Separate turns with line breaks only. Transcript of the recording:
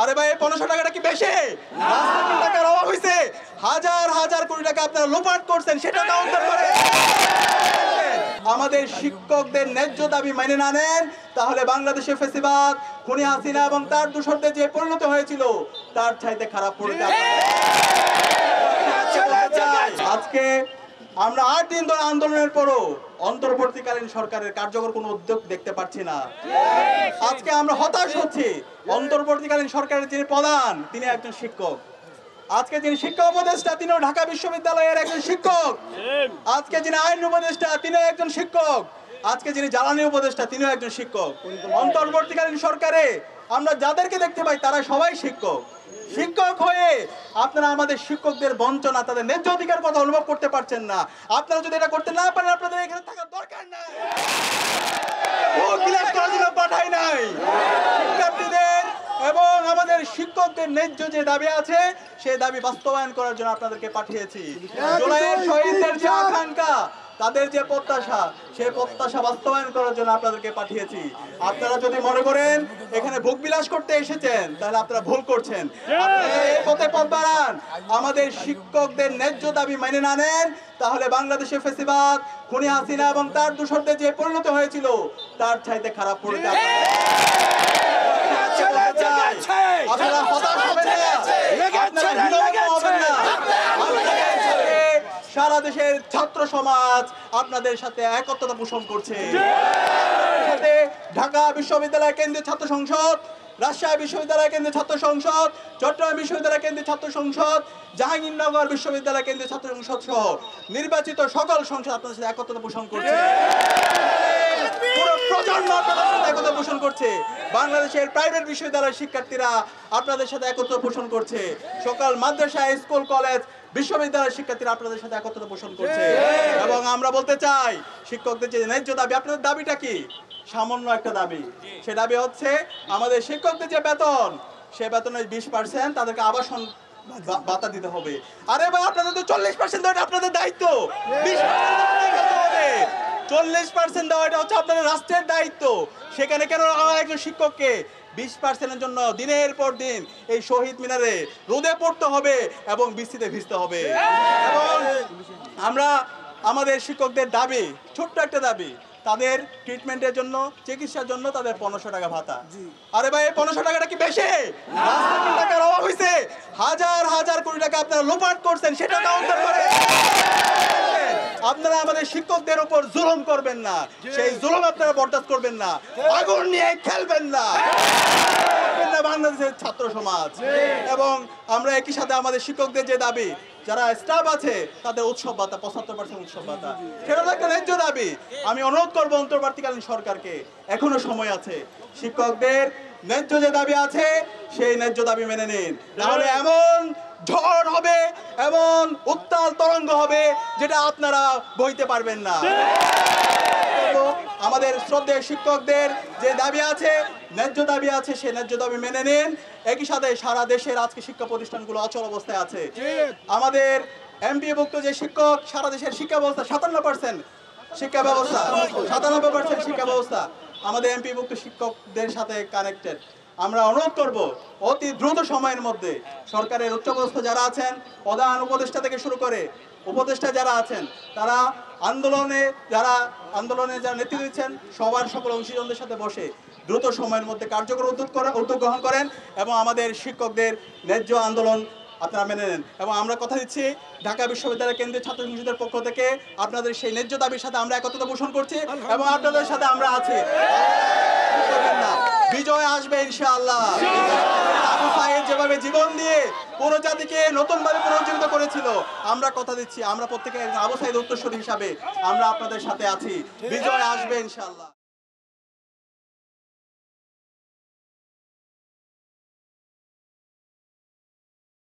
আরে ভাই 1500 টাকাটা কি বেশি? রাস্তার টাকার অভাব হইছে, হাজার হাজার কোটি টাকা আপনারা লোপাট করছেন, সেটা কাউন্টার করে আমাদের শিক্ষকদের ন্যায্য দাবি মেনে না নেন, তাহলে বাংলাদেশে ফ্যাসিবাদ, খুনি হাসিনা এবং তার দূষরদের যে পরিণত হয়েছিল তার চাইতে খারাপ পরিণতি। আজকে আমরা 8 দিন ধরে আন্দোলনের পরও অন্তর্বর্তীকালীন সরকারের কার্যকর কোনো উদ্যোগ দেখতে পাচ্ছি না। আজকে আমরা হতাশ হচ্ছি। অন্তর্বর্তীকালীন সরকারের যিনি প্রধান তিনি একজন শিক্ষক, আজকে যিনি শিক্ষা উপদেষ্টা তিনিও ঢাকা বিশ্ববিদ্যালয়ের একজন শিক্ষক, আজকে যিনি আইন উপদেষ্টা তিনিও একজন শিক্ষক, আজকে যিনি জ্বালানি উপদেষ্টা তিনিও একজন শিক্ষক। অন্তর্বর্তীকালীন সরকারে আমরা যাদেরকে দেখতে পাই তারা সবাই শিক্ষক। শিক্ষক হয়ে আপনারা আমাদের শিক্ষকদের বঞ্চনা, তাদের ন্যায্য অধিকার কথা অনুভব করতে পারছেন না। আপনারা যদি এটা করতে না পারেন আপনাদের এখানে থাকার দরকার নাই, ক্লাস করার জন্য পাঠাই নাই। শিক্ষার্থীদের এবং আমাদের শিক্ষকদের ন্যায্য যে দাবি আছে সেই দাবি বাস্তবায়ন করার জন্য আপনাদেরকে পাঠিয়েছি। জুলাইয়ের শহীদদের যে আকাঙ্ক্ষা, তাদের যে প্রত্যাশা, সেই প্রত্যাশা বাস্তবায়ন করার জন্য আপনাদেরকে পাঠিয়েছি। আপনারা যদি মনে করেন এখানে ভোগ বিলাস করতে এসেছেন তাহলে আপনারা ভুল করছেন। আপনারা এই পথে পথ বাড়ান, আমাদের শিক্ষকদের ন্যায্য দাবি মেনে না নেন, তাহলে বাংলাদেশে ফ্যাসিবাদ, খুনি হাসিনা এবং তার দূষরদের যে পরিণত হয়েছিল তার চাইতে খারাপ পরিণতি। আপনারা হতাশ হবেন না, আপনারা হীনমন্য হবেন না। সারা দেশের ছাত্র সমাজ আপনাদের সাথে একত্রতা পোষণ করছে। ঢাকা বিশ্ববিদ্যালয় কেন্দ্রীয় ছাত্র সংসদ, রাজশাহী বিশ্ববিদ্যালয় কেন্দ্রীয় ছাত্র সংসদ, চট্টগ্রাম বিশ্ববিদ্যালয় কেন্দ্রীয় ছাত্র সংসদ, জাহাঙ্গীরনগর বিশ্ববিদ্যালয় কেন্দ্রীয় ছাত্র সংসদ সহ নির্বাচিত সকল সংসদ আপনাদের সাথে একত্রতা পোষণ করছে। পুরো প্রজন্ম আপনাদের সাথে একত্র পোষণ করছে। বাংলাদেশের প্রাইভেট বিশ্ববিদ্যালয়ের শিক্ষার্থীরা আপনাদের সাথে একত্র পোষণ করছে। সকল মাদ্রাসা, স্কুল, কলেজ, বিশ্ববিদ্যালয়ের শিক্ষার্থীরা আপনাদের সাথে একত্র পোষণ করছে। এবং আমরা বলতে চাই শিক্ষকদের যে ন্যায্য দাবি, আপনাদের দাবিটা কি? সামান্য একটা দাবি। সে দাবি হচ্ছে আমাদের শিক্ষকদের যে বেতন, সে বেতনের 20% তাদেরকে আবাসন ভাতা দিতে হবে। আরে ভাই আপনাদের তো 40% দেওয়াটা আপনাদের দায়িত্ব, 20% হবে, 40% দেওয়া এটা হচ্ছে আপনাদের রাষ্ট্রের দায়িত্ব। সেখানে কেন আমার একজন শিক্ষককে 20%-এর জন্য দিনের পর দিন এই শহীদ মিনারে রোদে পড়তে হবে এবং বৃষ্টিতে ভিজতে হবে? এবং আমরা আমাদের শিক্ষকদের দাবি, ছোট্ট একটা দাবি, তাদের ট্রিটমেন্টের জন্য, চিকিৎসার জন্য তাদের 1500 টাকা ভাতা। আরে ভাই 1500 টাকাটা কি বেশি? রাস্তার টাকার অভাব হইছে, হাজার হাজার কোটি টাকা আপনারা লোপাট করছেন, সেটা কাউন্টার করে আপনারা আমাদের শিক্ষকদের উপর জুলুম করবেন না, সেই জুলুম আপনারা বরদাস্ত করবেন না, আগুন নিয়ে খেলবেন না বাংলাদেশের ছাত্র সমাজ। এবং আমরা একই সাথে আমাদের শিক্ষকদের যে দাবি, যারা স্টাফ আছে তাদের উৎসব ভাতা, 75% উৎসব ভাতা, সেটা একটা ন্যায্য দাবি। আমি অনুরোধ করবো অন্তর্বর্তীকালীন সরকারকে, এখনো সময় আছে, শিক্ষকদের ন্যায্য যে দাবি আছে সেই ন্যায্য দাবি মেনে নিন, নাহলে এমন ঝড় হবে, এমন উত্তাল তরঙ্গ হবে যেটা আপনারা বইতে পারবেন না। আমাদের শ্রদ্ধেয় শিক্ষকদের যে দাবি আছে, ন্যায্য দাবি আছে, সেই ন্যায্য দাবি মেনে নিন। একই সাথে সারা দেশের আজকে শিক্ষা প্রতিষ্ঠানগুলো অচল অবস্থায় আছে। আমাদের এমপিভুক্ত যে শিক্ষক, সারা দেশের শিক্ষা ব্যবস্থা 57% শিক্ষা ব্যবস্থা, 97% শিক্ষা ব্যবস্থা আমাদের এমপিভুক্ত শিক্ষকদের সাথে কানেক্টেড। আমরা অনুরোধ করব অতি দ্রুত সময়ের মধ্যে সরকারের উচ্চপদস্থ যারা আছেন, প্রধান উপদেষ্টা থেকে শুরু করে উপদেষ্টা যারা আছেন, তারা আন্দোলনে যারা নেতৃত্ব দিচ্ছেন সবার সকল অংশীজনদের সাথে বসে দ্রুত সময়ের মধ্যে কার্যকর উদ্যোগ গ্রহণ করেন এবং আমাদের শিক্ষকদের ন্যায্য আন্দোলন আপনারা মেনে নেন। এবং আমরা কথা দিচ্ছি ঢাকা বিশ্ববিদ্যালয় কেন্দ্রীয় ছাত্র সংসদের পক্ষ থেকে আপনাদের সেই ন্যায্য দাবির সাথে আমরা একত্রতা পোষণ করছি এবং আপনাদের সাথে আমরা আছি। বিজয় আসবে ইনশাআল্লাহ। আবু সাঈদ যেভাবে জীবন দিয়ে পুরো জাতিকে নতুনভাবে পুনর্জীবিত করেছিল, আমরা কথা দিচ্ছি আমরা প্রত্যেকে আবু সাঈদ উত্তরসূরি হিসাবে আমরা আপনাদের সাথে আছি। বিজয় আসবে ইনশাআল্লাহ।